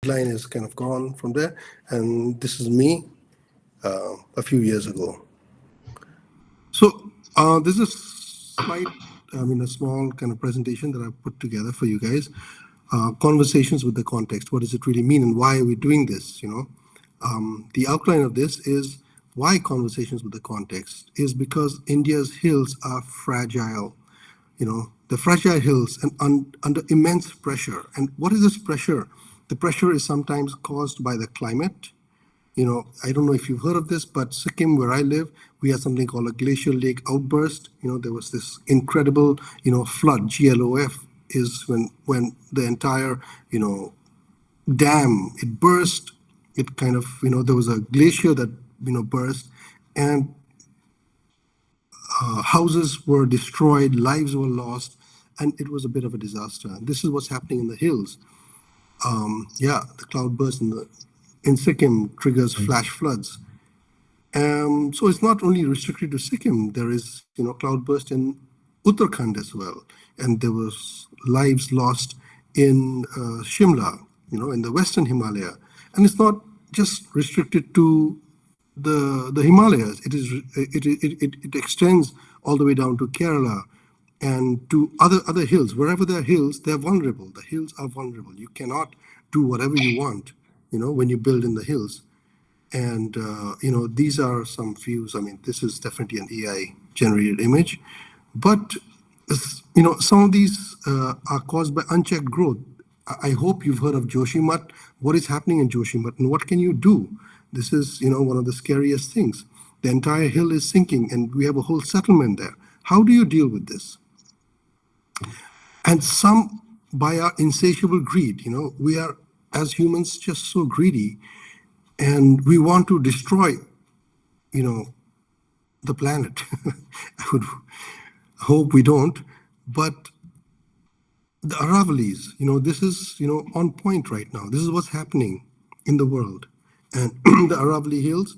line is kind of gone from there. And this is me a few years ago. So this is slide, a small kind of presentation that I've put together for you guys. Conversations with the context. What does it really mean, and why are we doing this? The outline of this is why conversations with the context is because India's hills are fragile. The fragile hills and under immense pressure. And what is this pressure? The pressure is sometimes caused by the climate. I don't know if you've heard of this, but Sikkim, where I live, we had something called a glacial lake outburst. There was this incredible, flood. GLOF is when the entire, dam, it burst. It kind of, there was a glacier that, burst, and houses were destroyed, lives were lost, and it was a bit of a disaster. And this is what's happening in the hills. The cloudburst in Sikkim triggers flash floods. So it's not only restricted to Sikkim. There is, cloudburst in Uttarakhand as well. And there was lives lost in Shimla, in the Western Himalaya. And it's not just restricted to the Himalayas. It extends all the way down to Kerala and to other hills. Wherever there are hills, they're vulnerable. The hills are vulnerable. You cannot do whatever you want, when you build in the hills. And, these are some views. This is definitely an AI generated image, but, some of these are caused by unchecked growth. I hope you've heard of Joshimath. What is happening in Joshimath and what can you do? This is, one of the scariest things. The entire hill is sinking and we have a whole settlement there. How do you deal with this? And some, by our insatiable greed, we are, as humans, just so greedy, and we want to destroy, the planet. I would hope we don't, but the Aravallis, this is, on point right now. This is what's happening in the world. And the Aravalli Hills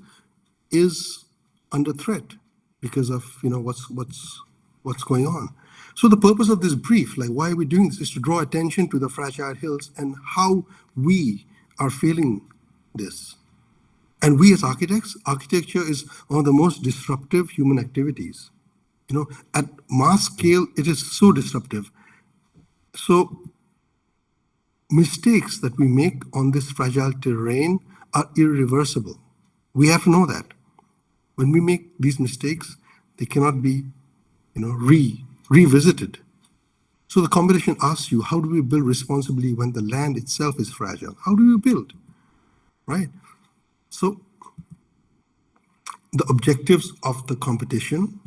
is under threat because of, what's going on. So the purpose of this brief, like why are we doing this, is to draw attention to the fragile hills and how we are feeling this. And we as architects, architecture is one of the most disruptive human activities. At mass scale, it is so disruptive. So mistakes that we make on this fragile terrain are irreversible. We have to know that. When we make these mistakes, they cannot be, revisited. So the competition asks you, how do we build responsibly when the land itself is fragile? How do you build, right? So the objectives of the competition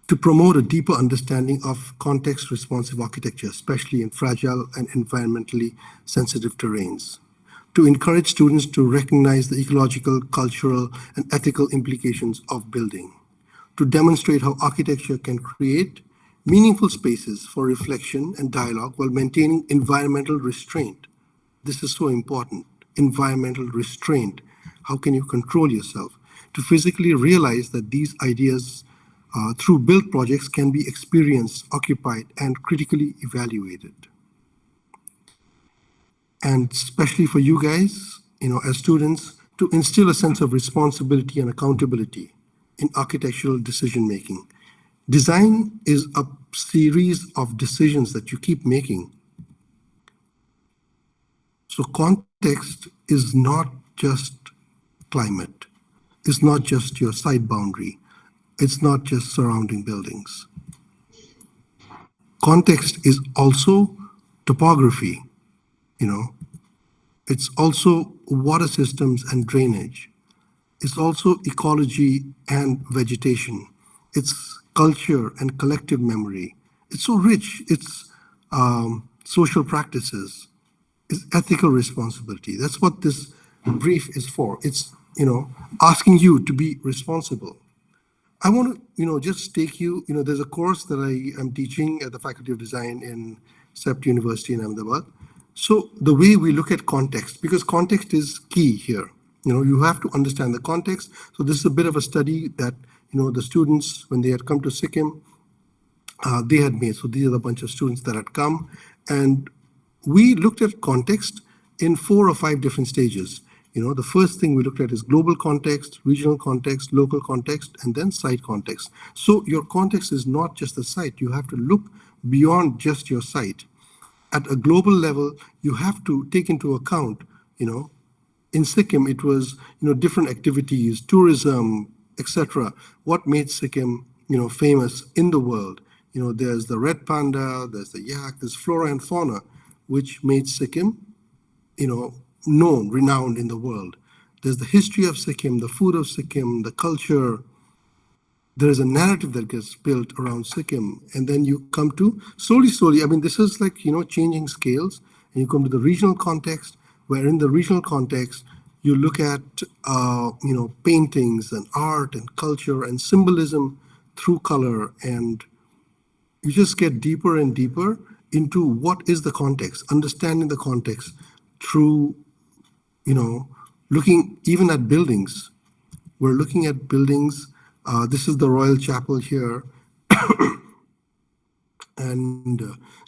to promote a deeper understanding of context-responsive architecture, especially in fragile and environmentally sensitive terrains, to encourage students to recognize the ecological, cultural, and ethical implications of building, to demonstrate how architecture can create meaningful spaces for reflection and dialogue while maintaining environmental restraint. This is so important, environmental restraint. How can you control yourself? To physically realize that these ideas through built projects can be experienced, occupied, and critically evaluated. And especially for you guys, as students, to instill a sense of responsibility and accountability in architectural decision-making. Design is a series of decisions that you keep making. So context is not just climate. It's not just your site boundary. It's not just surrounding buildings. Context is also topography, It's also water systems and drainage. It's also ecology and vegetation. It's culture and collective memory. It's so rich. It's social practices. It's ethical responsibility. That's what this brief is for. It's, asking you to be responsible. I want to, just take you, there's a course that I am teaching at the Faculty of Design in CEPT University in Ahmedabad. So the way we look at context, because context is key here. You have to understand the context. So this is a bit of a study that, the students, when they had come to Sikkim, they had made. So these are the bunch of students that had come. And we looked at context in 4 or 5 different stages. The first thing we looked at is global context, regional context, local context, and then site context. So your context is not just the site. You have to look beyond just your site. At a global level, you have to take into account, in Sikkim, it was, different activities, tourism, etc. What made Sikkim, famous in the world? There's the red panda, there's the yak, there's flora and fauna, which made Sikkim, known, renowned in the world. There's the history of Sikkim, the food of Sikkim, the culture. There is a narrative that gets built around Sikkim. And then you come to, slowly, I mean, this is like, changing scales. And you come to the regional context, where in the regional context, you look at, paintings and art and culture and symbolism through color. And you just get deeper and deeper into what is the context, understanding the context through, looking even at buildings. We're looking at buildings. This is the Royal Chapel here. And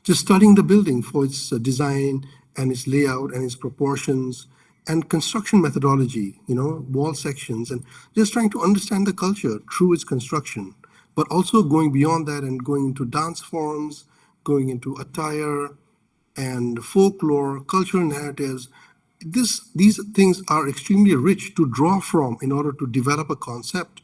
just studying the building for its design and its layout and its proportions and construction methodology, wall sections, and just trying to understand the culture through its construction, but also going beyond that and going into dance forms, going into attire and folklore, cultural narratives. These things are extremely rich to draw from in order to develop a concept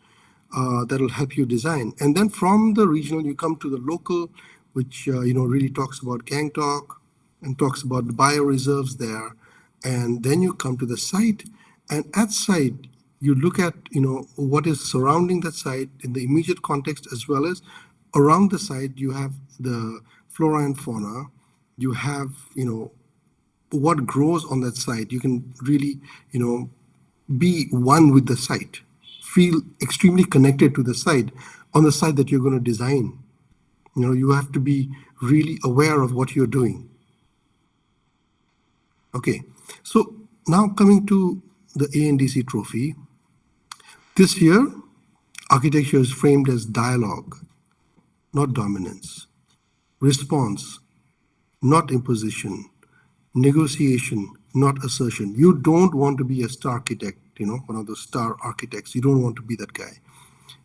that will help you design. And then from the regional, you come to the local, which really talks about Gangtok and talks about the bioreserves there. And then you come to the site, and at site, you look at what is surrounding that site in the immediate context, as well as around the site, you have the flora and fauna. You have what grows on that site. You can really be one with the site, feel extremely connected to the site on the site that you're going to design. You have to be really aware of what you're doing. Okay, so now coming to the ANDC Trophy. This year, architecture is framed as dialogue, not dominance, response, not imposition, negotiation, not assertion. You don't want to be a star architect, one of those star architects. You don't want to be that guy.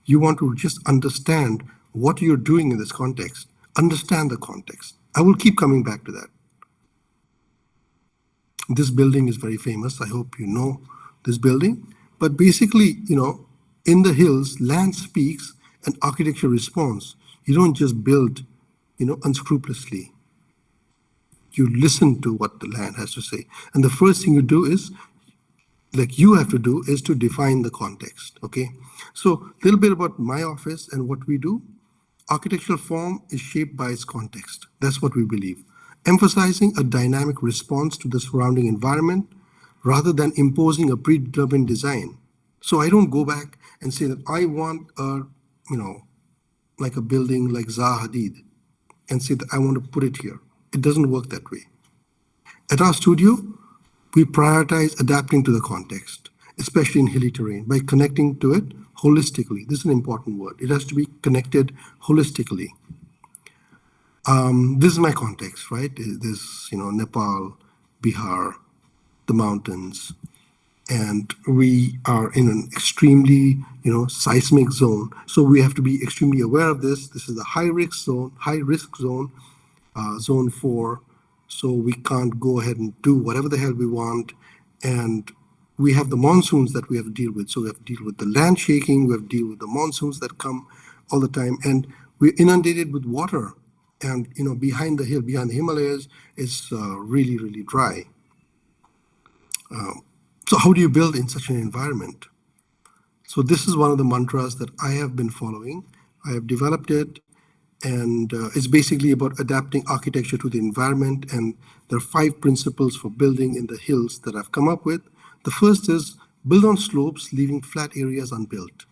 You want to just understand what you're doing in this context, understand the context. I will keep coming back to that. This building is very famous. I hope you know this building. But basically, in the hills, land speaks and architecture responds. You don't just build, unscrupulously. You listen to what the land has to say. And the first thing you do is, to define the context, okay? So a little bit about my office and what we do. Architectural form is shaped by its context. That's what we believe. Emphasizing a dynamic response to the surrounding environment rather than imposing a predetermined design. So I don't go back and say that I want like a building like Zaha Hadid and say that I want to put it here. It doesn't work that way. At our studio, we prioritize adapting to the context, especially in hilly terrain, by connecting to it holistically. This is an important word. It has to be connected holistically. This is my context, right? There's, Nepal, Bihar, the mountains, and we are in an extremely, seismic zone. So we have to be extremely aware of this. This is the high risk zone, zone 4. So we can't go ahead and do whatever the hell we want. And we have the monsoons that we have to deal with. So we have to deal with the land shaking. We have to deal with the monsoons that come all the time. And we're inundated with water. And, behind the Himalayas, it's really, really dry. So how do you build in such an environment? So this is one of the mantras that I have been following. I have developed it, and it's basically about adapting architecture to the environment. And there are 5 principles for building in the hills that I've come up with. The first is build on slopes, leaving flat areas unbuilt.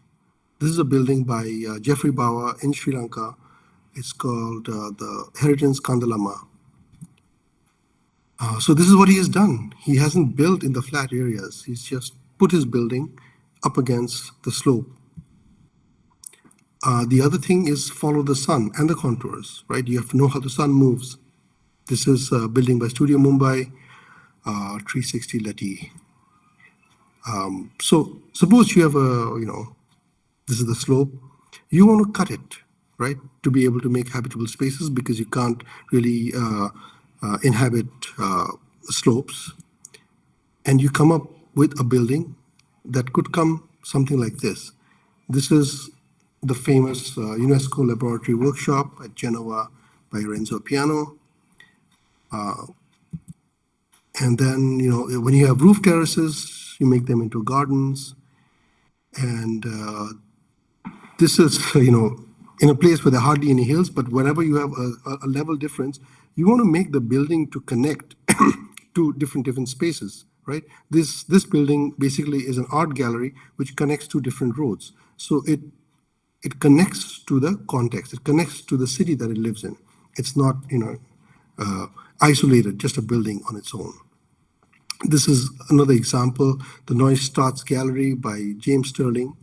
This is a building by Jeffrey Bawa in Sri Lanka. It's called the Heritage Kandalama. So this is what he has done. He hasn't built in the flat areas. He's just put his building up against the slope. The other thing is follow the sun and the contours, right? You have to know how the sun moves. This is a building by Studio Mumbai. 360 Leti. So suppose you have this is the slope. You want to cut it, right, to be able to make habitable spaces because you can't really inhabit slopes. And you come up with a building that could come something like this. This is the famous UNESCO laboratory workshop at Genoa by Renzo Piano. And then, when you have roof terraces, you make them into gardens. And this is, in a place where there are hardly any hills, but whenever you have a level difference, you want to make the building to connect to different spaces, right? This building basically is an art gallery which connects to different roads. So it connects to the context. It connects to the city that it lives in. It's not, isolated, just a building on its own. This is another example, the Neustadt's Gallery by James Sterling.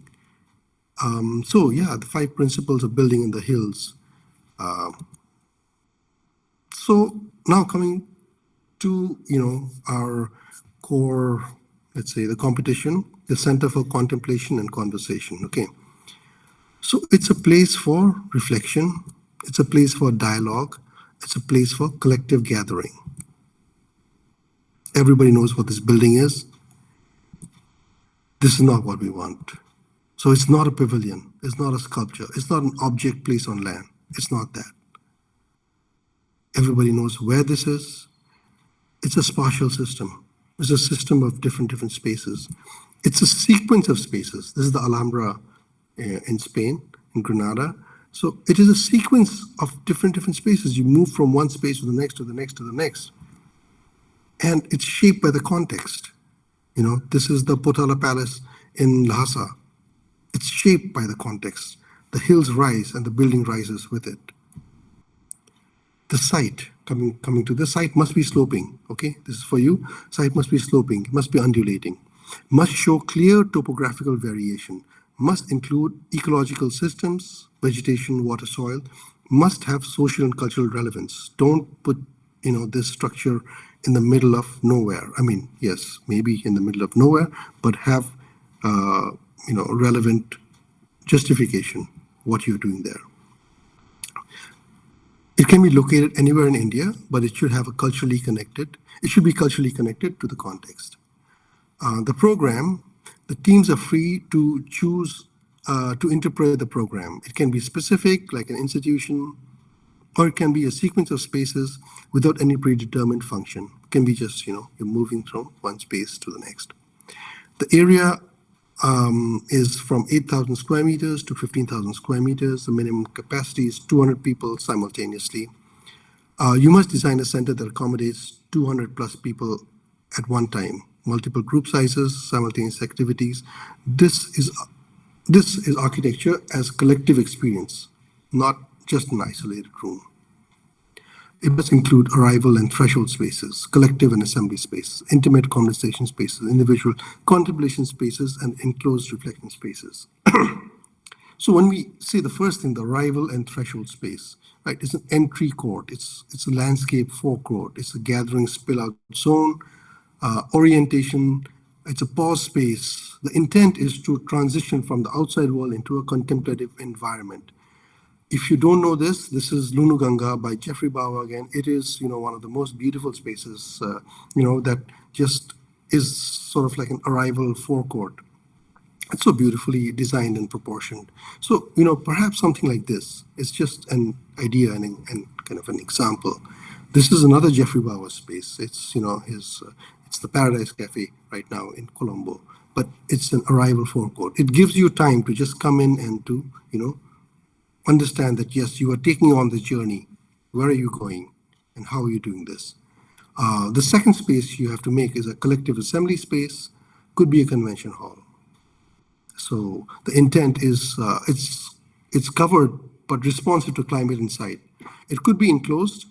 So yeah, the 5 principles of building in the hills. So now coming to, our core, let's say the competition, the Center for Contemplation and Conversation, okay. So it's a place for reflection, it's a place for dialogue, it's a place for collective gathering. Everybody knows what this building is. This is not what we want. So it's not a pavilion, it's not a sculpture, it's not an object placed on land. It's not that. Everybody knows where this is. It's a spatial system. It's a system of different spaces. It's a sequence of spaces. This is the Alhambra in Spain, in Granada. So it is a sequence of different spaces. You move from one space to the next, to the next, to the next. And it's shaped by the context. This is the Potala Palace in Lhasa. It's shaped by the context. The hills rise and the building rises with it. The site, coming to the site must be sloping, okay? This is for you. Site must be sloping, must be undulating, must show clear topographical variation, must include ecological systems, vegetation, water, soil, must have social and cultural relevance. Don't put, this structure in the middle of nowhere. I mean, yes, maybe in the middle of nowhere, but have, relevant justification, what you're doing there. It can be located anywhere in India, but it should have it should be culturally connected to the context. The program, the teams are free to choose to interpret the program. It can be specific, like an institution, or it can be a sequence of spaces without any predetermined function. It can be just, you're moving from one space to the next. The area is from 8,000 square meters to 15,000 square meters. The minimum capacity is 200 people simultaneously. You must design a center that accommodates 200 plus people at one time, multiple group sizes, simultaneous activities. This is architecture as collective experience, not just an isolated room. It must include arrival and threshold spaces, collective and assembly spaces, intimate conversation spaces, individual contemplation spaces, and enclosed reflection spaces. So when we say the first thing, the arrival and threshold space, right, it's an entry court, it's a landscape forecourt, it's a gathering spill-out zone, orientation, it's a pause space. The intent is to transition from the outside world into a contemplative environment. If you don't know this is Lunuganga by Jeffrey Bawa again. It is, one of the most beautiful spaces, that just is sort of like an arrival forecourt. It's so beautifully designed and proportioned. So, perhaps something like this is just an idea and kind of an example. This is another Jeffrey Bawa space. It's, it's the Paradise Cafe right now in Colombo, but it's an arrival forecourt. It gives you time to just come in and to, understand that, yes, you are taking on the journey. Where are you going and how are you doing this? The second space you have to make is a collective assembly space, could be a convention hall. So the intent is it's covered but responsive to climate and site. It could be enclosed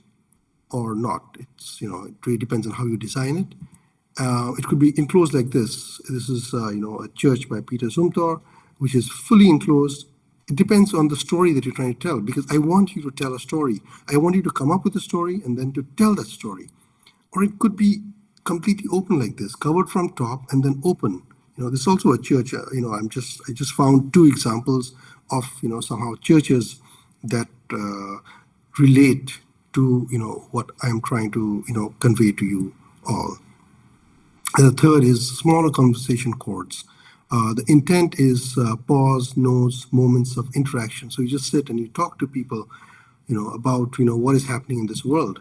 or not. It's, it really depends on how you design it. It could be enclosed like this. This is, a church by Peter Zumthor, which is fully enclosed. It depends on the story that you're trying to tell, because I want you to tell a story. I want you to come up with a story and then to tell that story. Or it could be completely open like this, covered from top and then open. This is also a church. I just found two examples of somehow churches that relate to what I'm trying to convey to you all. And the third is smaller conversation chords. The intent is pause, notes, moments of interaction. So you just sit and you talk to people, about what is happening in this world.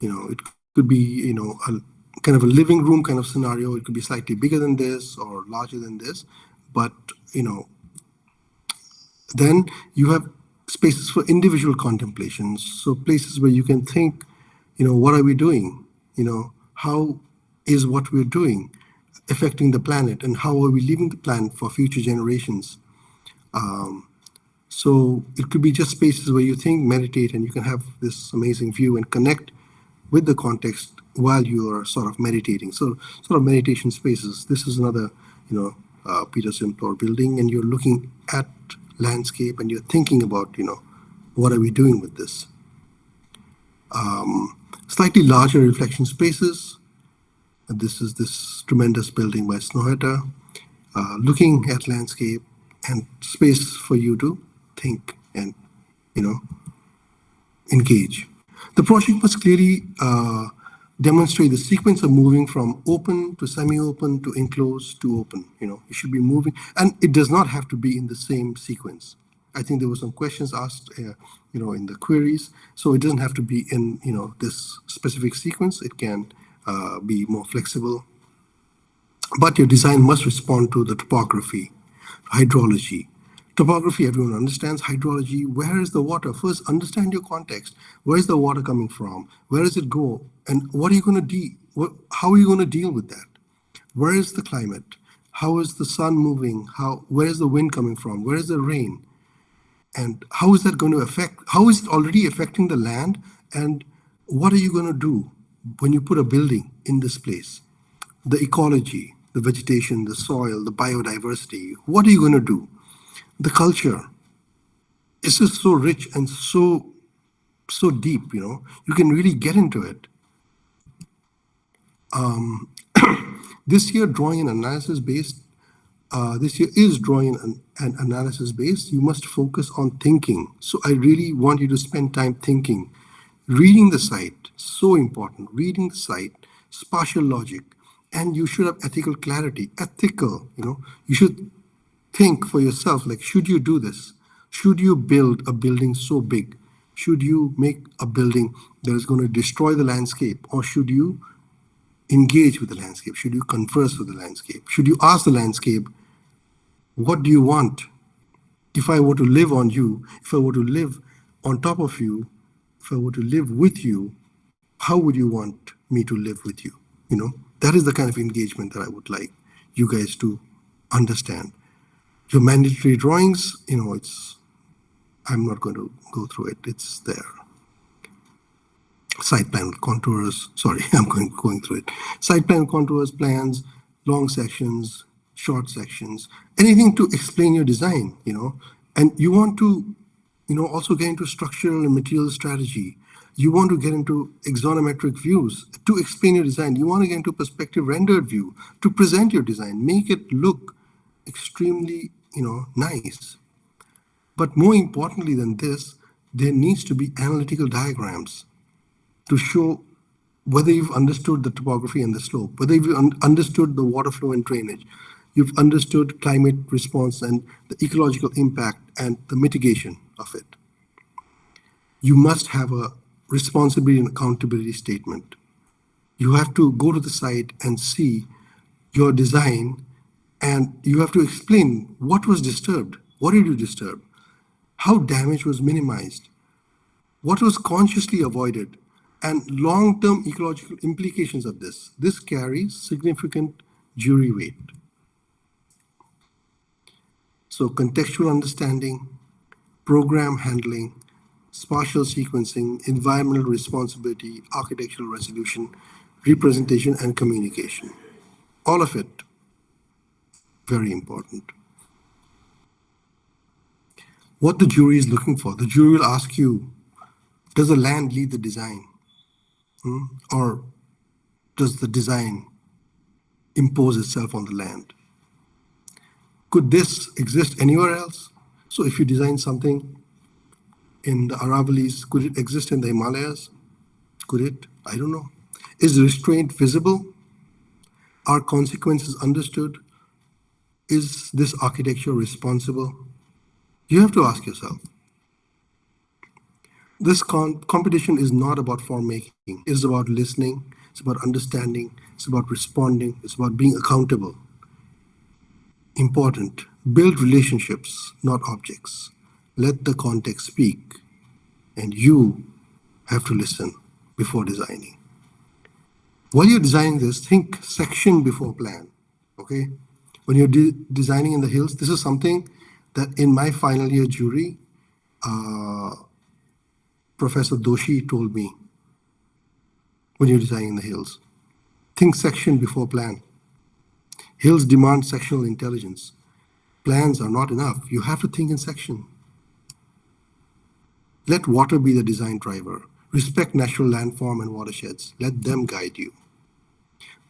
It could be a kind of a living room kind of scenario. It could be slightly bigger than this or larger than this, but then you have spaces for individual contemplations. So places where you can think, what are we doing? How is what we're doing affecting the planet, and how are we leaving the planet for future generations? So it could be just spaces where you think, meditate, and you can have this amazing view and connect with the context while you are sort of meditating. So sort of meditation spaces. This is another, Peter Simplor building, and you're looking at landscape and you're thinking about, what are we doing with this? Slightly larger reflection spaces. And this is this tremendous building by Snohetta, looking at landscape and space for you to think and, engage. The project must clearly demonstrate the sequence of moving from open to semi-open to enclosed to open. You should be moving, and it does not have to be in the same sequence. I think there were some questions asked, in the queries. So it doesn't have to be in, this specific sequence. It can be more flexible. But your design must respond to the topography, hydrology. Topography, everyone understands. Hydrology, where is the water? First, understand your context. Where is the water coming from? Where does it go? And what are you going to how are you going to deal with that? Where is the climate? How is the sun moving? Where is the wind coming from? Where is the rain? And how is that going to affect? How is it already affecting the land? And what are you going to do when you put a building in this place? The ecology, the vegetation, the soil, the biodiversity. What are you going to do? The culture. This is so rich and so deep, you can really get into it. This year, drawing an analysis based. This year is drawing an analysis based. You must focus on thinking. So I really want you to spend time thinking, reading the site. So important. Reading the site, spatial logic, and you should have ethical clarity. Ethical, you should think for yourself, like, should you do this? Should you build a building so big? Should you make a building that is going to destroy the landscape? Or should you engage with the landscape? Should you converse with the landscape? Should you ask the landscape, what do you want? If I were to live on you, if I were to live on top of you, if I were to live with you, how would you want me to live with you? That is the kind of engagement that I would like you guys to understand. Your mandatory drawings, I'm not going to go through it. It's there. Site plan contours. Sorry, I'm going through it. Site plan contours, plans, long sections, short sections, anything to explain your design, And you want to, also get into structural and material strategy. You want to get into axonometric views to explain your design. You want to get into perspective rendered view to present your design, make it look extremely, nice. But more importantly than this, there needs to be analytical diagrams to show whether you've understood the topography and the slope, whether you've understood the water flow and drainage, you've understood climate response and the ecological impact and the mitigation of it. You must have a responsibility and accountability statement. You have to go to the site and see your design, and you have to explain what was disturbed, what did you disturb, how damage was minimized, what was consciously avoided, and long-term ecological implications of this. This carries significant jury weight. So contextual understanding, program handling, spatial sequencing, environmental responsibility, architectural resolution, representation, and communication. All of it, very important. What the jury is looking for. The jury will ask you, does the land lead the design? Or does the design impose itself on the land? Could this exist anywhere else? So if you design something in the Aravallis, could it exist in the Himalayas? Could it? I don't know. Is restraint visible? Are consequences understood? Is this architecture responsible? You have to ask yourself. This competition is not about form making. It's about listening. It's about understanding. It's about responding. It's about being accountable. Important. Build relationships, not objects. Let the context speak. And you have to listen before designing. While you're designing this, think section before plan. Okay? When you're designing in the hills, this is something that in my final year jury, Professor Doshi told me. When you're designing in the hills, think section before plan. Hills demand sectional intelligence. Plans are not enough. You have to think in section. Let water be the design driver. Respect natural landform and watersheds. Let them guide you.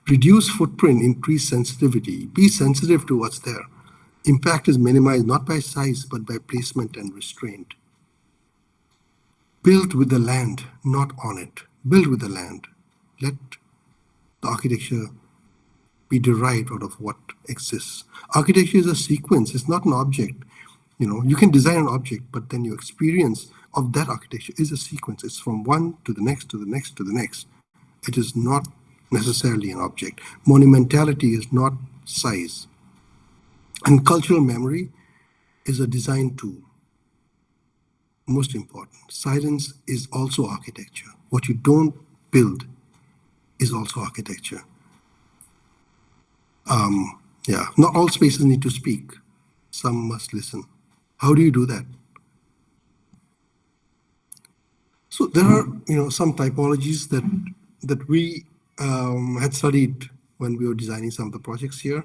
Reduce footprint, increase sensitivity. Be sensitive to what's there. Impact is minimized not by size, but by placement and restraint. Build with the land, not on it. Build with the land. Let the architecture be derived out of what exists. Architecture is a sequence. It's not an object. You can design an object, but then your experience of that architecture is a sequence. It's from one to the next, to the next, to the next. It is not necessarily an object. Monumentality is not size. And cultural memory is a design tool. Most important. Silence is also architecture. What you don't build is also architecture. Not all spaces need to speak. Some must listen. How do you do that? So there are, some typologies that we had studied when we were designing some of the projects here.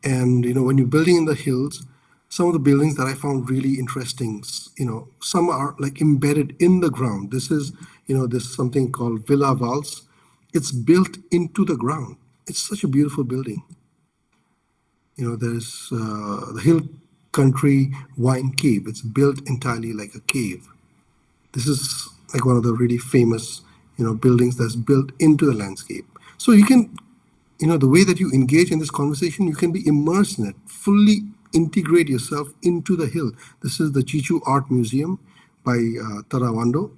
And, when you're building in the hills, some of the buildings that I found really interesting, some are like embedded in the ground. This is, there's something called Villa Valls. It's built into the ground. It's such a beautiful building. There's the Hill Country Wine Cave. It's built entirely like a cave. This is like one of the really famous, buildings that's built into the landscape. So you can, the way that you engage in this conversation, you can be immersed in it, fully integrate yourself into the hill. This is the Chichu Art Museum by Tarawando,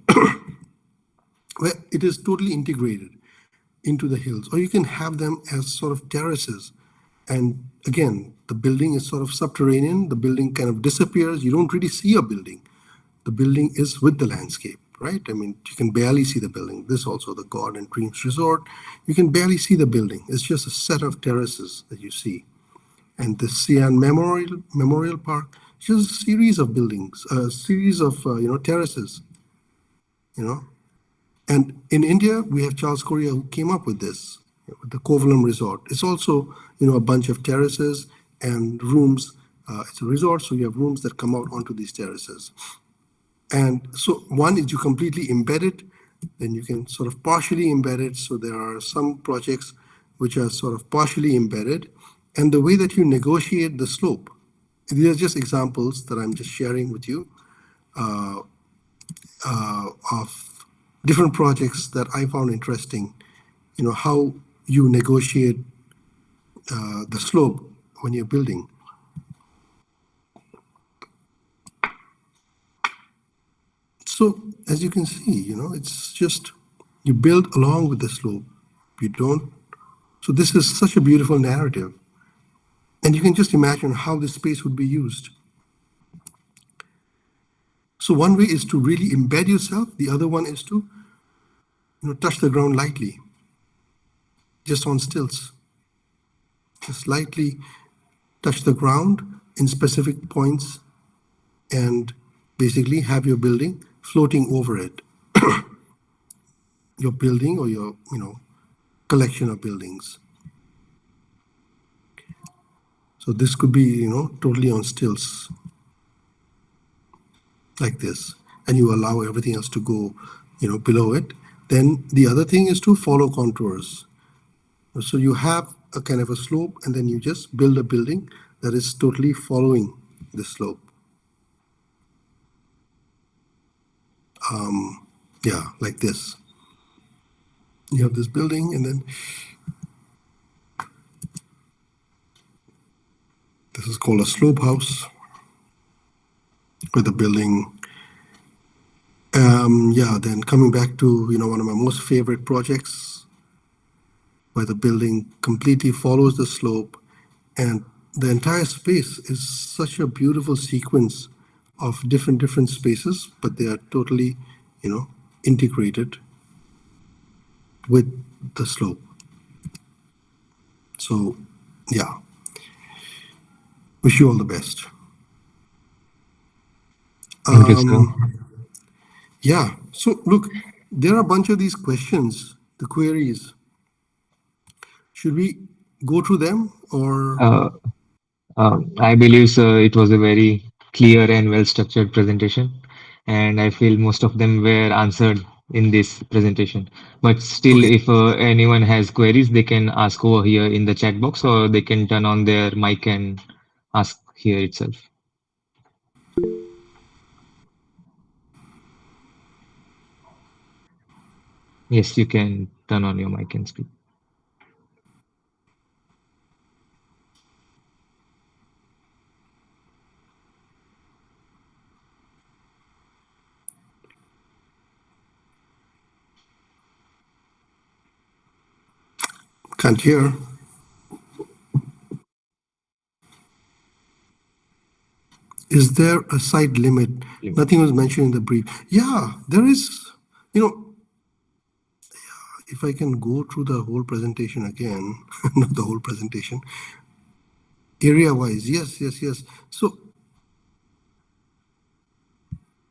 where it is totally integrated into the hills. Or you can have them as sort of terraces. And again, the building is sort of subterranean. The building kind of disappears. You don't really see a building. The building is with the landscape, right? I mean, you can barely see the building. This also, the God and Dreams Resort. You can barely see the building. It's just a set of terraces that you see. And the Sian Memorial Park, it's just a series of buildings, a series of, terraces, And in India, we have Charles Correa who came up with this, with the Kovalam Resort. It's also, a bunch of terraces and rooms. It's a resort, so you have rooms that come out onto these terraces. And so one is you completely embed it, then you can sort of partially embed it. So there are some projects which are sort of partially embedded. And the way that you negotiate the slope, these are just examples that I'm just sharing with you of different projects that I found interesting, how you negotiate the slope when you're building. So as you can see, it's just you build along with the slope. You don't. So this is such a beautiful narrative. And you can just imagine how this space would be used. So one way is to really embed yourself. The other one is to, touch the ground lightly, just on stilts. Just lightly touch the ground in specific points and basically have your building floating over it. Your building or your, collection of buildings. So this could be, totally on stilts like this, and you allow everything else to go, below it. Then the other thing is to follow contours. So you have a kind of a slope, and then you just build a building that is totally following the slope. Yeah, like this. You have this building, and then this is called a slope house with the building. Yeah, then coming back to, one of my most favorite projects where the building completely follows the slope, and the entire space is such a beautiful sequence of different spaces, but they are totally, integrated with the slope. So, yeah, wish you all the best. Thank you, sir. Yeah, so look, there are a bunch of these questions, the queries. Should we go through them or? Uh, I believe, sir, it was a very clear and well-structured presentation, and I feel most of them were answered in this presentation. But still, Okay, if anyone has queries, they can ask over here in the chat box, or they can turn on their mic and ask here itself. Yes, you can turn on your mic and speak. can't hear. Is there a side limit? Nothing was mentioned in the brief. Yeah, there is, you know, if I can go through the whole presentation again, not the whole presentation, area wise, yes. So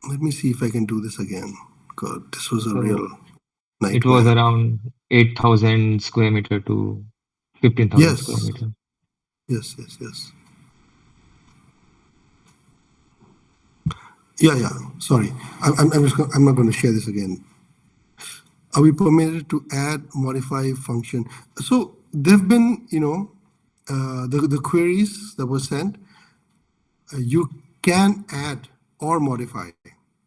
let me see if I can do this again. God, this was a real So it was nightmare. around 8,000 square meter to 15,000 square Yes, meter. yes. Yeah. Sorry, I'm not going to share this again. Are we permitted to add, modify function? So there've been, the queries that were sent. You can add or modify.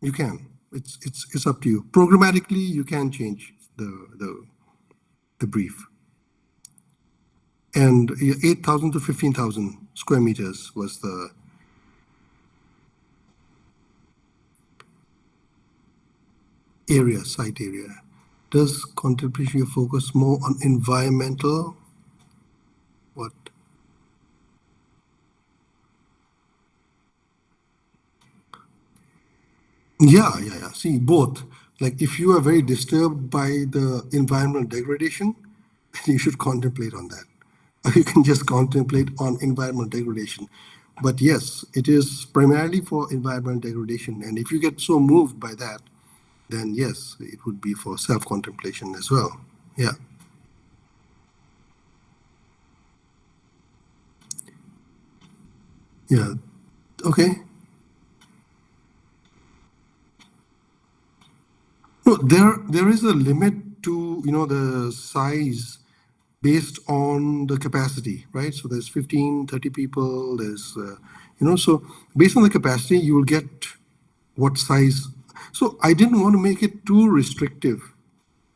You can. It's up to you. Programmatically, you can change the brief. And 8,000 to 15,000 square meters was the area, site area. Does contemplation focus more on environmental? What? Yeah. See, both. Like if you are very disturbed by the environmental degradation, you should contemplate on that. Or you can just contemplate on environmental degradation. But yes, it is primarily for environmental degradation. And if you get so moved by that, then yes, it would be for self-contemplation as well. Yeah. Yeah. Okay. No, there is a limit to, the size based on the capacity, right? So there's 15, 30 people, there's, so based on the capacity, you will get what size. So I didn't want to make it too restrictive,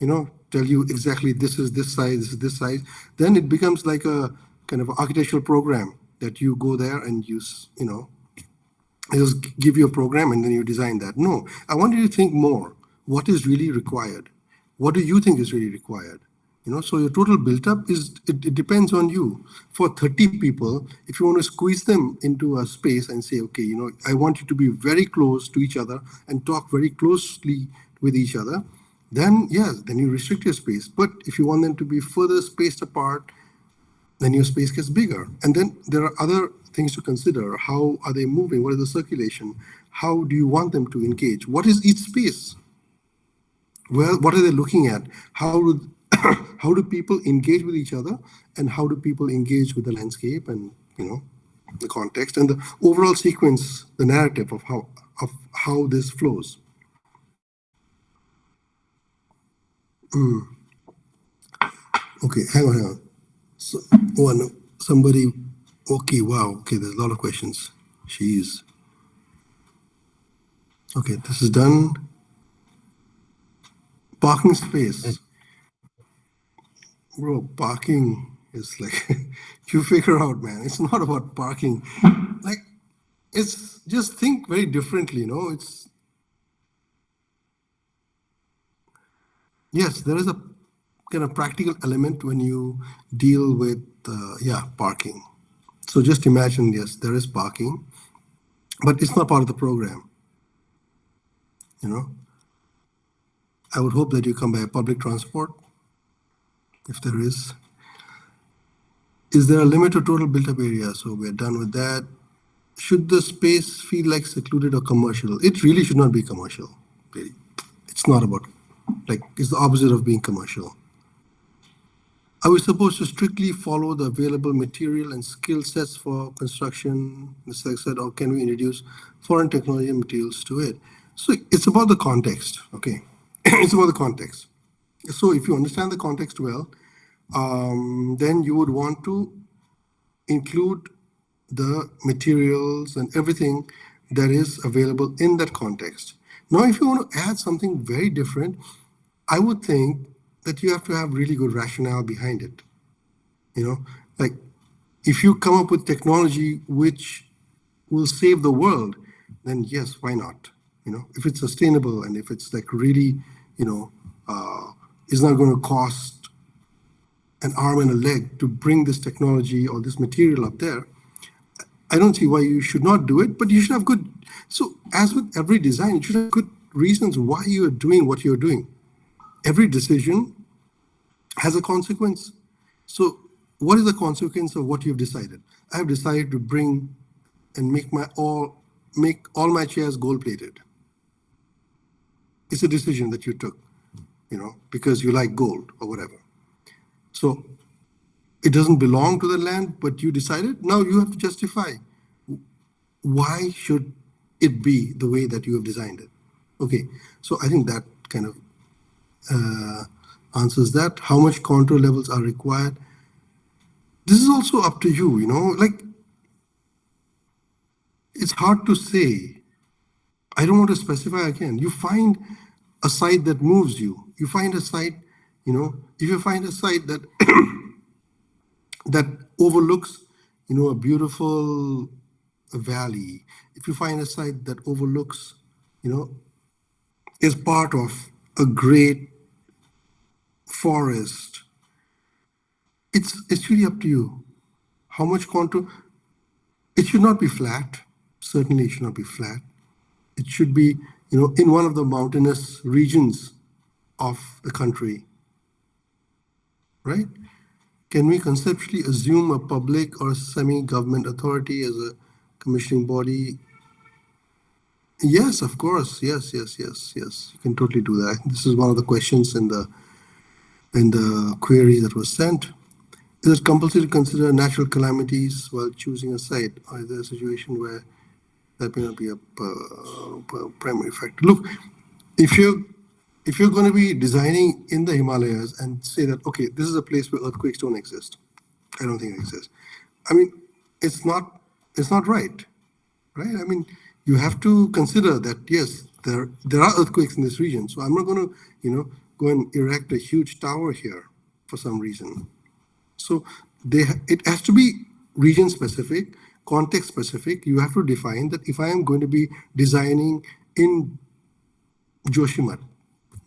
tell you exactly this is this size, this is this size. Then it becomes like a kind of architectural program that you go there and use, I just give you a program and then you design that. No, I want you to think more. What is really required? What do you think is really required? So your total built up it depends on you. For 30 people, if you want to squeeze them into a space and say, okay, I want you to be very close to each other and talk very closely with each other, then yes, then you restrict your space. But if you want them to be further spaced apart, then your space gets bigger. And then there are other things to consider. How are they moving? What is the circulation? How do you want them to engage? What is each space? Well, what are they looking at? How do how do people engage with each other, and how do people engage with the landscape and the context and the overall sequence, the narrative of how this flows. Okay, hang on. So, somebody, okay, wow, okay, there's a lot of questions. Jeez. Okay, this is done. Parking space. Bro, parking is like, you figure out, man, it's not about parking. Like, it's just think very differently, it's, yes, there is a kind of practical element when you deal with, parking. So just imagine, yes, there is parking, but it's not part of the program, you know. I would hope that you come by public transport, if there is. Is there a limit to total built-up area? So we're done with that. Should the space feel like secluded or commercial? It really should not be commercial. Really. It's not about, like, it's the opposite of being commercial. Are we supposed to strictly follow the available material and skill sets for construction, as I said, or can we introduce foreign technology and materials to it? So it's about the context, okay? It's about the context. So if you understand the context well, then you would want to include the materials and everything that is available in that context. Now, if you want to add something very different, I would think that you have to have really good rationale behind it. Like if you come up with technology which will save the world, then yes, why not? If it's sustainable and if it's like really, is not going to cost an arm and a leg to bring this technology or this material up there, I don't see why you should not do it, but you should have good. So as with every design, you should have good reasons why you are doing what you're doing. Every decision has a consequence. So what is the consequence of what you've decided? I have decided to bring and make all my chairs gold plated. It's a decision that you took, because you like gold or whatever. So it doesn't belong to the land, but you decided. Now you have to justify why should it be the way that you have designed it. Okay, so I think that kind of answers that. How much contour levels are required? This is also up to you, like it's hard to say. I don't want to specify again. You find a site that moves you. You find a site, if you find a site that that overlooks, a beautiful valley, if you find a site that overlooks, is part of a great forest, it's really up to you. How much contour? It should not be flat. Certainly, it should not be flat. It should be, in one of the mountainous regions of the country, right? Can we conceptually assume a public or semi-government authority as a commissioning body? Yes, of course. Yes. You can totally do that. This is one of the questions in the query that was sent. Is it compulsory to consider natural calamities while choosing a site, or is there a situation where that may not be a primary factor? Look, if you're going to be designing in the Himalayas and say that, okay, this is a place where earthquakes don't exist, I don't think it exists. I mean, it's not right? I mean, you have to consider that yes, there are earthquakes in this region. So I'm not going to go and erect a huge tower here for some reason. So it has to be region specific, context specific. You have to define that if I am going to be designing in Joshimath,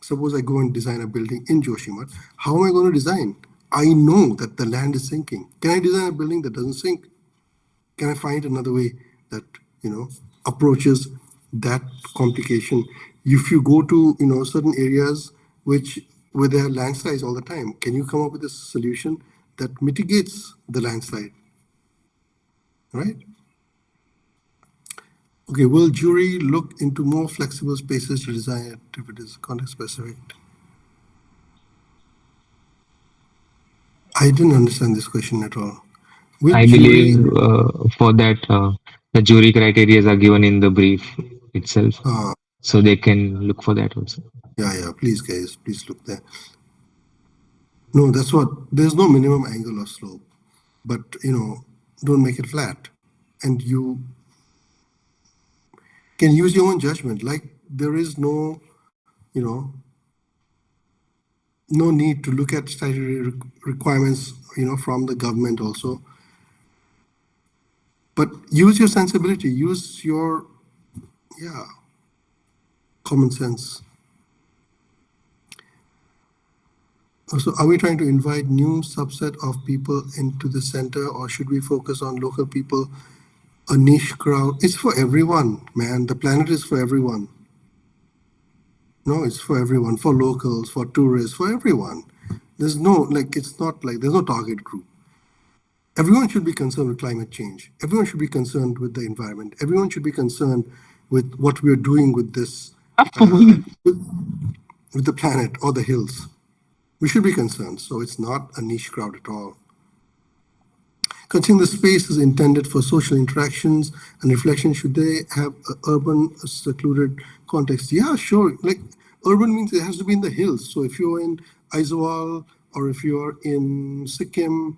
suppose I go and design a building in Joshimath, how am I going to design? I know that the land is sinking. Can I design a building that doesn't sink? Can I find another way that approaches that complication? If you go to certain areas where there are landslides all the time, can you come up with a solution that mitigates the landslide? Right? Okay, will jury look into more flexible spaces to design it if it is context specific? I didn't understand this question at all. Will I believe for that the jury criteria are given in the brief itself, so they can look for that also. Yeah. Please, guys, please look there. No, that's what. There's no minimum angle or slope. but don't make it flat. And you can use your own judgment. Like there is no, no need to look at statutory requirements, from the government also. But use your sensibility, use your, common sense. So are we trying to invite new subset of people into the center, or should we focus on local people, a niche crowd? It's for everyone, man. The planet is for everyone. No, it's for everyone, for locals, for tourists, for everyone. There's no, it's not like there's no target group. Everyone should be concerned with climate change. Everyone should be concerned with the environment. Everyone should be concerned with what we are doing with this, with the planet or the hills. We should be concerned. So it's not a niche crowd at all. Considering the space is intended for social interactions and reflection, should they have an urban, secluded context? Yeah, sure. Like urban means it has to be in the hills. So if you're in Aizawl or if you're in Sikkim,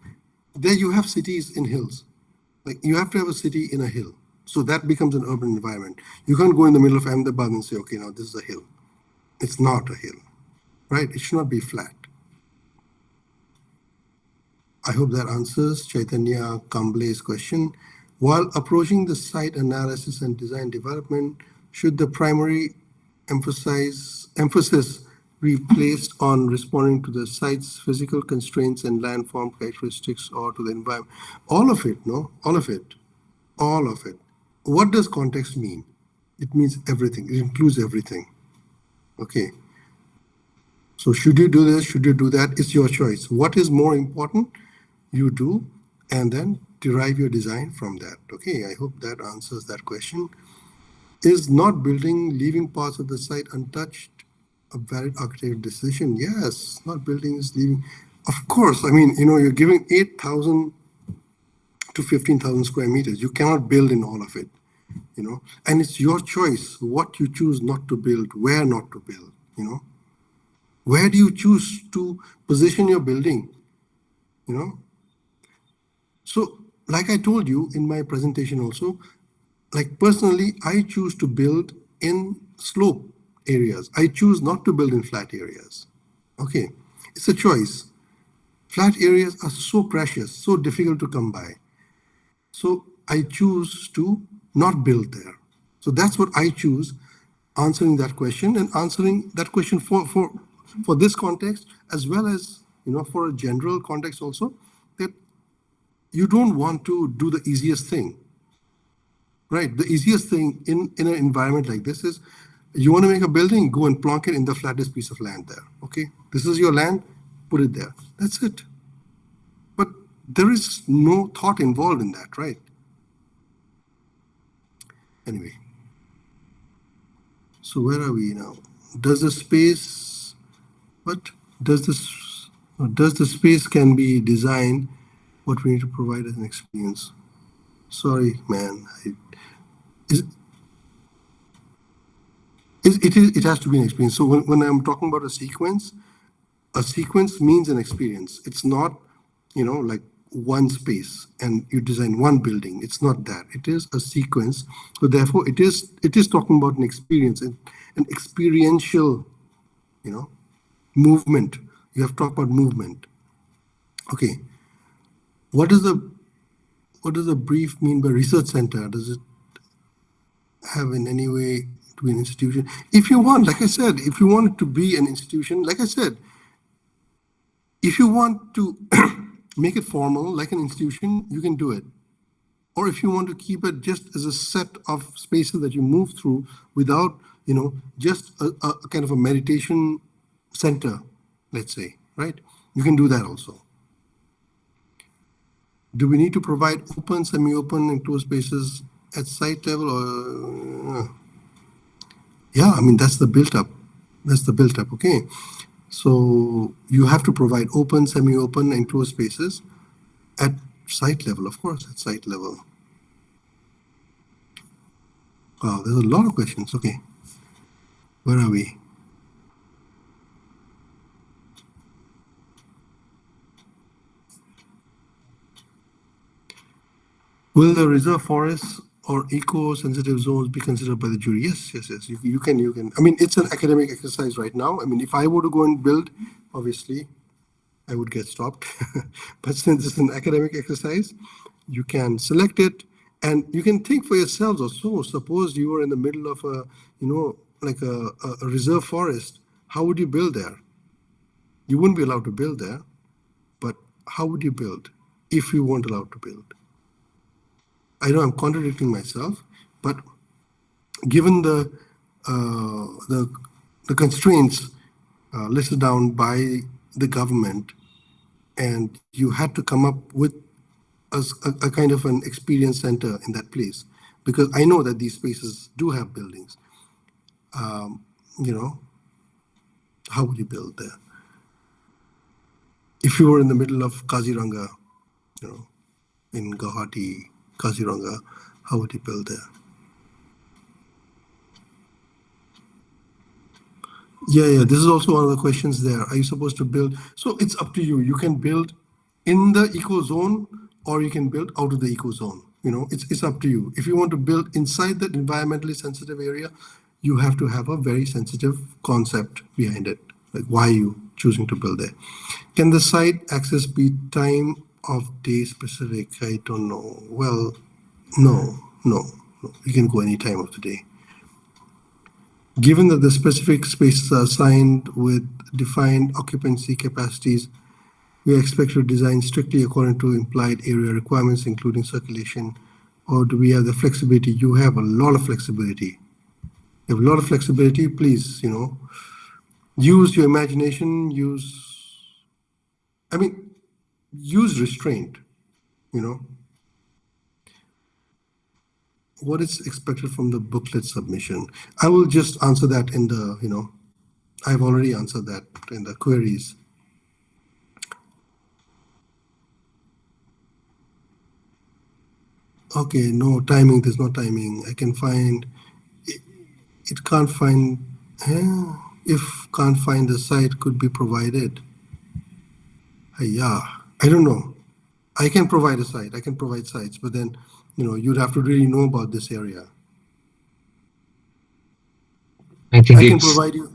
there you have cities in hills. Like you have to have a city in a hill. So that becomes an urban environment. You can't go in the middle of Ahmedabad and say, okay, now this is a hill. It's not a hill, right? It should not be flat. I hope that answers Chaitanya Kamble's question. While approaching the site analysis and design development, should the primary emphasis be placed on responding to the site's physical constraints and landform characteristics or to the environment? All of it, no? All of it. All of it. What does context mean? It means everything. It includes everything. Okay. So should you do this? Should you do that? It's your choice. What is more important? You do, and then derive your design from that. Okay, I hope that answers that question. Is not building, leaving parts of the site untouched a valid architectural decision? Yes, not building is leaving. Of course, I mean, you're giving 8,000 to 15,000 square meters. You cannot build in all of it, and it's your choice what you choose not to build, where not to build, Where do you choose to position your building, So, like I told you in my presentation also, like personally, I choose to build in slope areas. I choose not to build in flat areas. Okay, it's a choice. Flat areas are so precious, so difficult to come by. So I choose to not build there. So that's what I choose, answering that question and answering that question for this context, as well as, for a general context also, that you don't want to do the easiest thing, right? The easiest thing in an environment like this is you want to make a building, go and plonk it in the flattest piece of land there. Okay, this is your land, put it there. That's it. But there is no thought involved in that, right? Anyway, so where are we now? Does the space, does the space can be designed what we need to provide as an experience? Sorry, man. It has to be an experience. So when I'm talking about a sequence means an experience. It's not, like one space and you design one building. It's not that. It is a sequence. So therefore, it is talking about an experience, an experiential, movement. You have talked about movement. Okay. What does the brief mean by research center? Does it have in any way to be an institution? If you want, like I said, if you want it to be an institution, like I said, if you want to make it formal like an institution, you can do it. Or if you want to keep it just as a set of spaces that you move through without, just a kind of a meditation center, let's say, right? You can do that also. Do we need to provide open, semi-open, enclosed spaces at site level? Or yeah, I mean, that's the built-up. That's the built-up, okay. So you have to provide open, semi-open, enclosed spaces at site level, of course, at site level. Wow, there's a lot of questions. Okay, where are we? Will the reserve forests or eco-sensitive zones be considered by the jury? Yes, yes, yes. You can. I mean, it's an academic exercise right now. I mean, if I were to go and build, obviously, I would get stopped. But since it's an academic exercise, you can select it and you can think for yourselves also. Suppose you were in the middle of a, like a reserve forest. How would you build there? You wouldn't be allowed to build there, but how would you build if you weren't allowed to build? I know I'm contradicting myself, but given the constraints listed down by the government, and you had to come up with a kind of an experience center in that place, because I know that these spaces do have buildings. You know, how would you build there? If you were in the middle of Kaziranga, in Guwahati, Kaziranga, how would you build there? Yeah, this is also one of the questions there. Are you supposed to build? So it's up to you. You can build in the eco zone or you can build out of the eco zone. It's up to you. If you want to build inside that environmentally sensitive area, you have to have a very sensitive concept behind it. Like, why are you choosing to build there? Can the site access be time of day specific? I don't know. Well, no. You can go any time of the day. Given that the specific spaces are assigned with defined occupancy capacities, we expect to design strictly according to implied area requirements, including circulation, or do we have the flexibility? You have a lot of flexibility. You have a lot of flexibility. Please, use your imagination, use restraint, What is expected from the booklet submission? I will just answer that in the, I've already answered that in the queries. Okay, no timing, there's no timing. I can find, it can't find, if can't find the site could be provided. Yeah, I don't know. I can provide a site, I can provide sites, but then, you'd have to really know about this area. I think can provide you.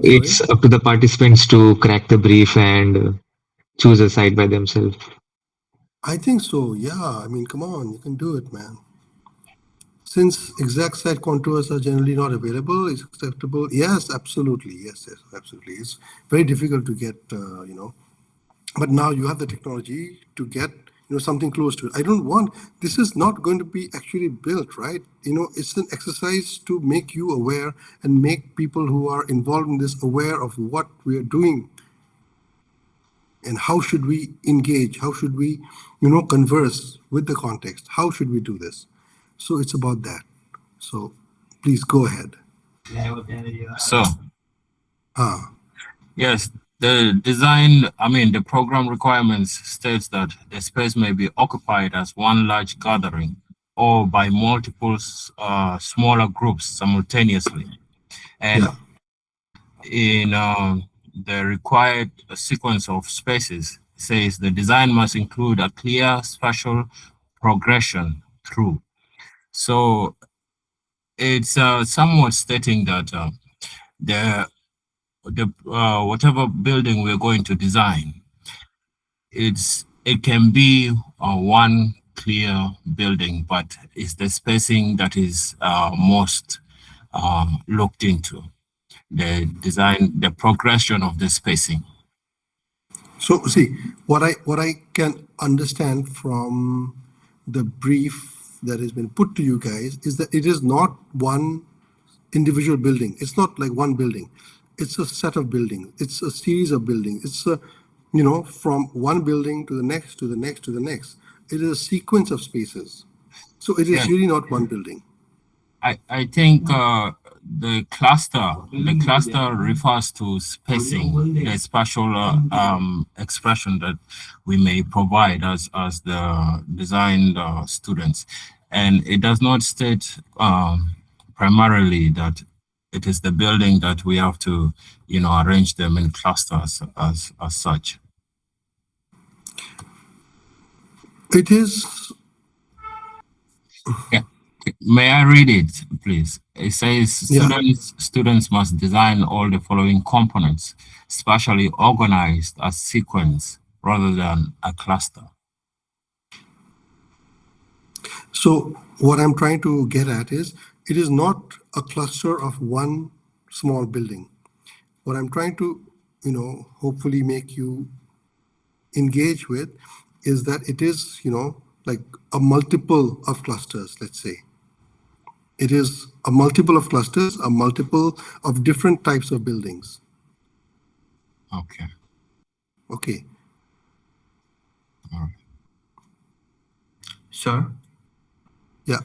It's up to the participants to crack the brief and choose a site by themselves. I think so, yeah. I mean, come on, you can do it, man. Since exact site contours are generally not available, it's acceptable. Yes, absolutely. Yes, absolutely. It's very difficult to get, but now you have the technology to get, something close to it. I don't want, this is not going to be actually built, right? It's an exercise to make you aware and make people who are involved in this aware of what we are doing. And how should we engage? How should we, converse with the context? How should we do this? So it's about that. So please go ahead. So, yes, the design, the program requirements states that the space may be occupied as one large gathering or by multiple smaller groups simultaneously. And in the required sequence of spaces, says the design must include a clear spatial progression through. So it's somewhat stating that whatever building we're going to design, it can be one clear building, but it's the spacing that is most looked into. The design, the progression of the spacing. So see, what I can understand from the brief that has been put to you guys is that it is not one individual building. It's not like one building. It's a set of buildings. It's a series of buildings. It's from one building to the next, to the next, to the next. It is a sequence of spaces. So it is really not one building. I think the cluster refers to spacing, the spatial expression that we may provide as the design students, and it does not state primarily that it is the building that we have to arrange them in clusters as such. It is Yeah. May I read it, please? It says Yeah. students must design all the following components, spatially organized as sequence rather than a cluster. So what I'm trying to get at is, it is not a cluster of one small building. What I'm trying to, hopefully make you engage with is that it is, like a multiple of clusters, let's say. It is a multiple of clusters, a multiple of different types of buildings. Okay. Okay. All right. Sir, Yeah.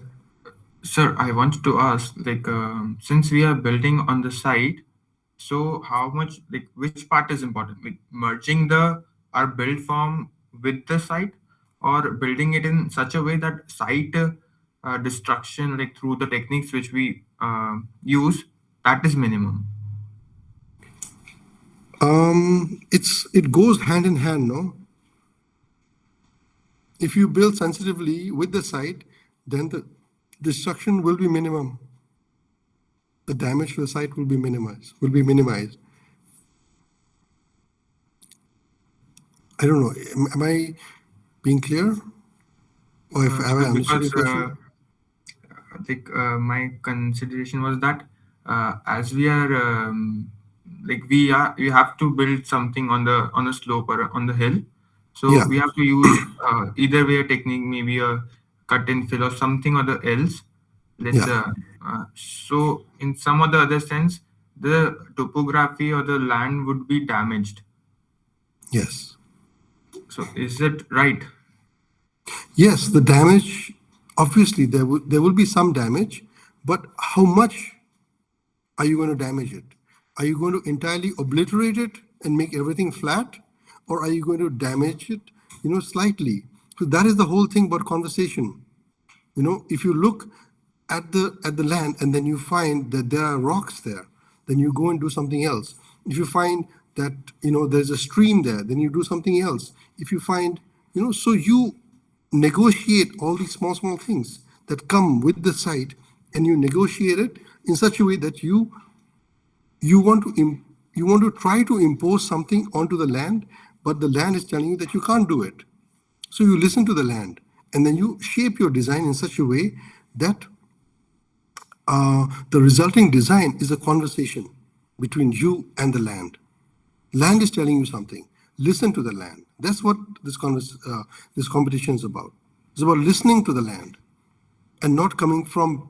sir, I wanted to ask, like, since we are building on the site, so how much, like, which part is important? Like merging our build form with the site, or building it in such a way that site destruction, like through the techniques which we use, that is minimum. It goes hand in hand, no? If you build sensitively with the site, then the destruction will be minimum. The damage to the site will be minimized. I don't know. Am I being clear? Or if have I understood your question? I think my consideration was that as we are we have to build something on the slope or on the hill, so Yeah. we have to use either way a technique, maybe a cut and fill or something or the else. Let's Yeah. so in some or the other sense, the topography or the land would be damaged. Yes. So is it right? Yes, the damage, obviously there will be some damage, but how much are you going to damage it? Are you going to entirely obliterate it and make everything flat? Or are you going to damage it, slightly? So that is the whole thing about conversation. If you look at the land and then you find that there are rocks there, then you go and do something else. If you find that there's a stream there, then you do something else. If you find, so you negotiate all these small things that come with the site, and you negotiate it in such a way that you want to try to impose something onto the land, but the land is telling you that you can't do it. So you listen to the land, and then you shape your design in such a way that the resulting design is a conversation between you and the land. Land is telling you something. Listen to the land. That's what this competition is about. It's about listening to the land and not coming from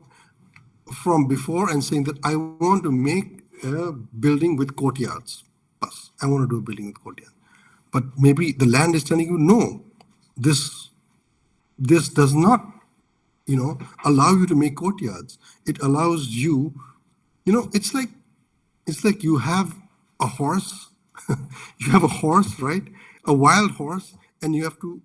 before and saying that I want to make a building with courtyards. Bus. I want to do a building with courtyards. But maybe the land is telling you, no, this does not, allow you to make courtyards. It allows you, it's like you have a horse. You have a horse, right? A wild horse, and you have to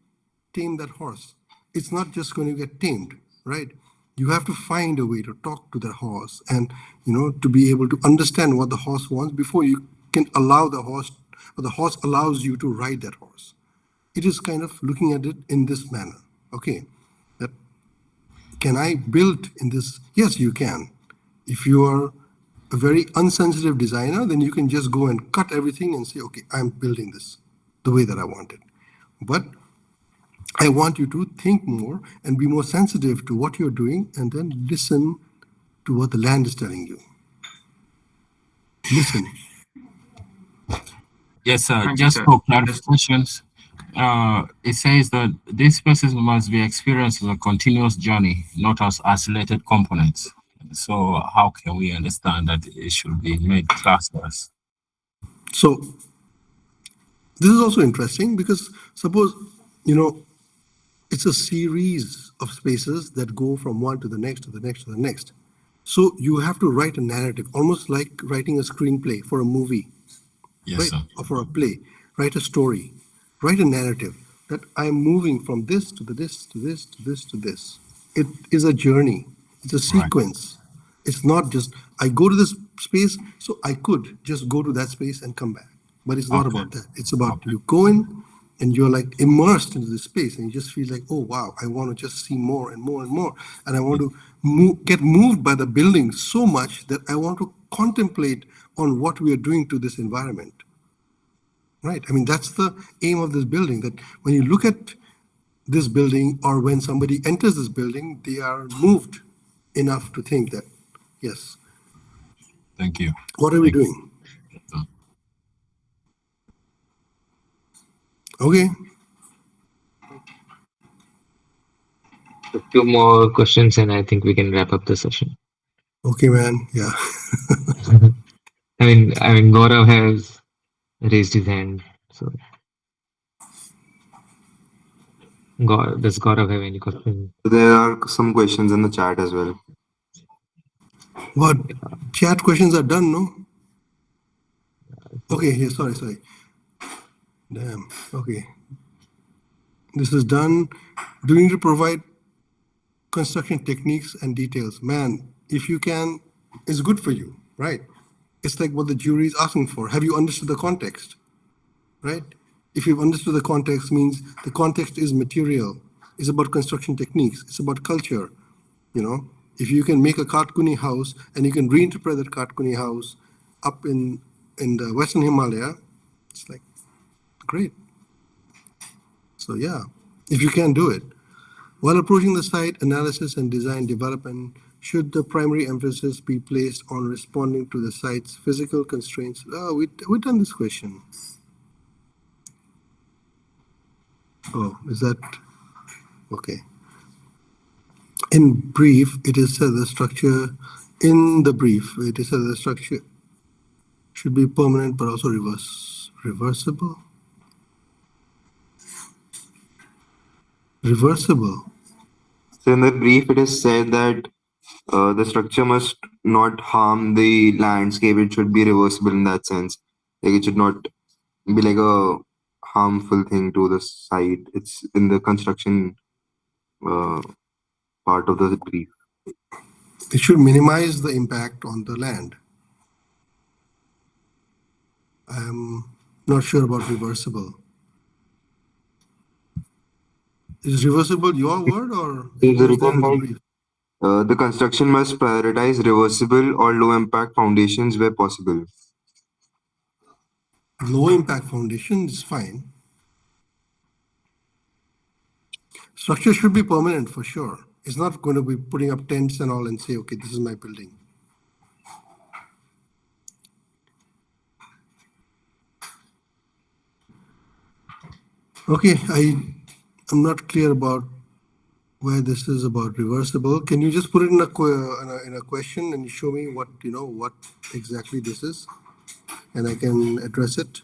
tame that horse. It's not just going to get tamed, right? You have to find a way to talk to the horse and, to be able to understand what the horse wants before you can allow the horse, or the horse allows you to ride that horse. It is kind of looking at it in this manner. Okay, that can I build in this? Yes, you can. If you are a very unsensitive designer, then you can just go and cut everything and say, okay, I'm building this the way that I want it. But I want you to think more and be more sensitive to what you're doing, and then listen to what the land is telling you. Listen. Yes, sir. Thank you, Just sir. for clarifications, it says that these spaces must be experienced as a continuous journey, not as isolated components. So how can we understand that it should be made clusters? So this is also interesting because suppose, it's a series of spaces that go from one to the next, to the next, to the next. So you have to write a narrative, almost like writing a screenplay for a movie. Yes, right? sir. Or for a play. Write a story. Write a narrative that I'm moving from this to this to this to this to this. It is a journey. It's a sequence. Right. It's not just I go to this space, so I could just go to that space and come back. But it's not about that. It's about you go in, and you're like immersed into this space, and you just feel like, oh wow, I want to just see more and more and more, and I want to get moved by the building so much that I want to contemplate on what we are doing to this environment. Right? I mean, that's the aim of this building, that when you look at this building, or when somebody enters this building, they are moved enough to think that, yes. Thank you. What are we doing? Okay. A few more questions, and I think we can wrap up the session. Okay, man. Yeah. I mean, Gaurav has raised his hand. So, does Gaurav have any question? There are some questions in the chat as well. What? Chat questions are done, no? Okay, here, sorry. Damn, okay. This is done. Do you need to provide construction techniques and details? Man, if you can, it's good for you, right? It's like what the jury is asking for. Have you understood the context, right? If you've understood the context, means the context is material. It's about construction techniques. It's about culture, you know? If you can make a Katkuni house and you can reinterpret that Katkuni house up in the Western Himalaya, it's like, great. So yeah, if you can do it. While approaching the site, analysis and design development, should the primary emphasis be placed on responding to the site's physical constraints? Oh, we've done this question. Oh, is that, okay. In brief, it is said the structure, in the brief, it is said the structure should be permanent but also reversible. Reversible. So in the brief, it is said that the structure must not harm the landscape. It should be reversible in that sense. Like it should not be like a harmful thing to the site. It's in the construction part of the brief. It should minimize the impact on the land. I'm not sure about reversible. Is reversible your word, or Is is it there written in the that brief? the construction must prioritize reversible or low impact foundations where possible? Low impact foundation is fine. Structure should be permanent for sure. It's not going to be putting up tents and all and say, okay, this is my building. Okay, I'm not clear about where this is about reversible. Can you just put it in a question and show me what exactly this is, and I can address it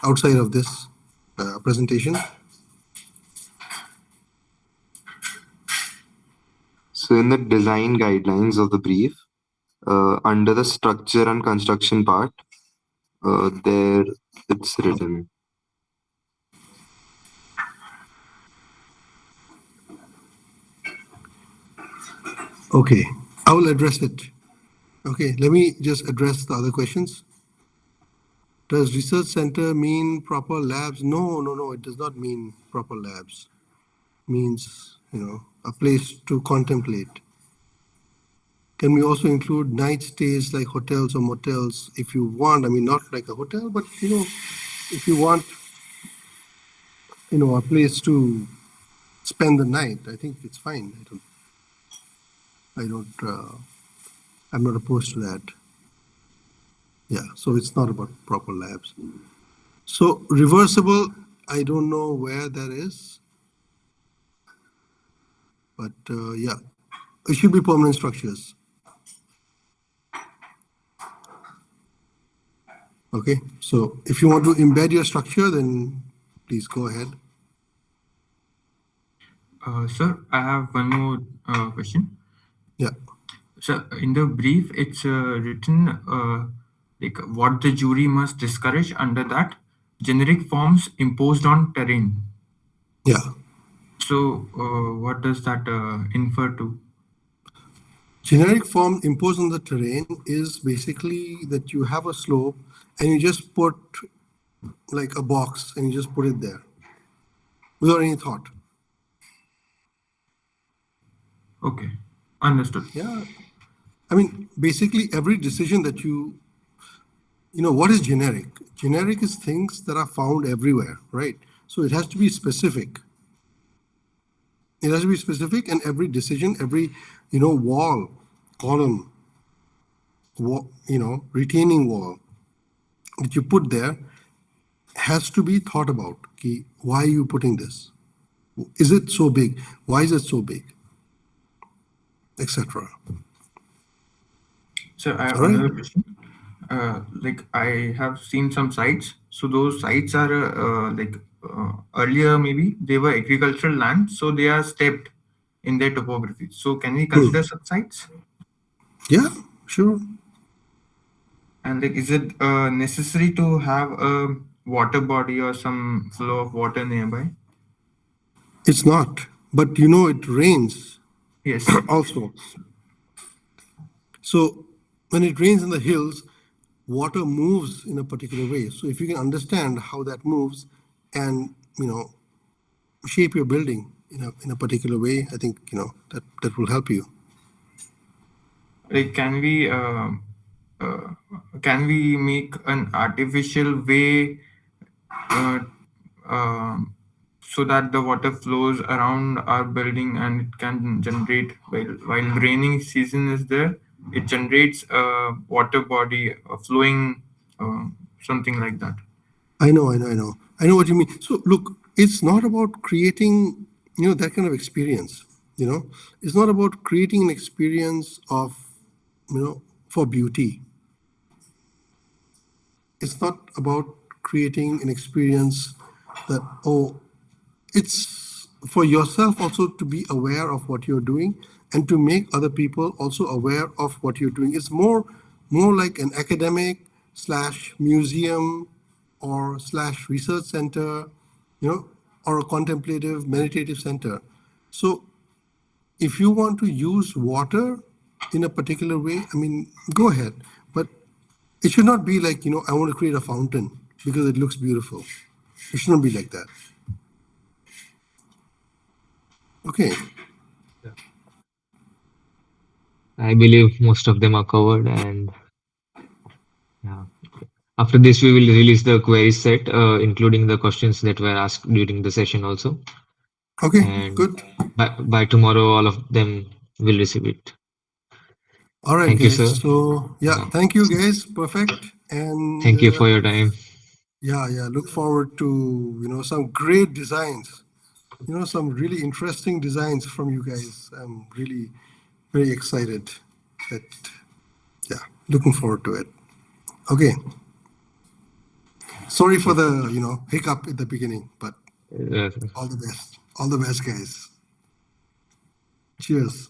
outside of this presentation. So in the design guidelines of the brief, under the structure and construction part, there it's written. Okay, I will address it. Okay, let me just address the other questions. Does research center mean proper labs? No, it does not mean proper labs. It means, a place to contemplate. Can we also include night stays like hotels or motels if you want? I mean, not like a hotel, but if you want, a place to spend the night, I think it's fine. I'm not opposed to that. Yeah, so it's not about proper labs. So reversible, I don't know where that is, but yeah, it should be permanent structures. Okay, so if you want to embed your structure, then please go ahead. Sir, I have one more question. Yeah. So in the brief, it's written like what the jury must discourage under that generic forms imposed on terrain. Yeah. So what does that infer to? Generic form imposed on the terrain is basically that you have a slope and you just put like a box and you just put it there. without any thought. Okay, understood. Yeah. I mean, basically every decision that what is generic? Generic is things that are found everywhere, right? So it has to be specific. It has to be specific, and every decision, every, wall, column, retaining wall that you put there has to be thought about. Ki, why are you putting this? Is it so big? Why is it so big? Etc. So I have All right. another question. Like I have seen some sites. So those sites are earlier maybe they were agricultural land, so they are stepped in their topography. So can we consider such sites? Yeah, sure. And like, is it necessary to have a water body or some flow of water nearby? It's not, but it rains Yes. also. So when it rains in the hills, water moves in a particular way. So if you can understand how that moves and, shape your building in a particular way, I think, that will help you. Like, can we make an artificial way so that the water flows around our building and it can generate while raining season is there, it generates a water body flowing, something like that. I know what you mean. So look, it's not about creating, that kind of experience. It's not about creating an experience of, for beauty. It's not about creating an experience that, it's for yourself also to be aware of what you're doing and to make other people also aware of what you're doing. It's more like an academic / museum or / research center, or a contemplative meditative center. So if you want to use water in a particular way, I mean, go ahead. But it should not be like, I want to create a fountain because it looks beautiful. It shouldn't be like that. Okay. I believe most of them are covered, and yeah. After this, we will release the query set, including the questions that were asked during the session also. Okay, And good. by tomorrow, all of them will receive it. All right, Thank you, guys. sir. So, yeah, thank you, guys. Perfect. And Thank you for your time. yeah, look forward to, some great designs, some really interesting designs from you guys. I'm really very excited that, yeah, looking forward to it. Okay. Sorry for the, hiccup at the beginning, but Uh, all the best. All the best, guys. Cheers.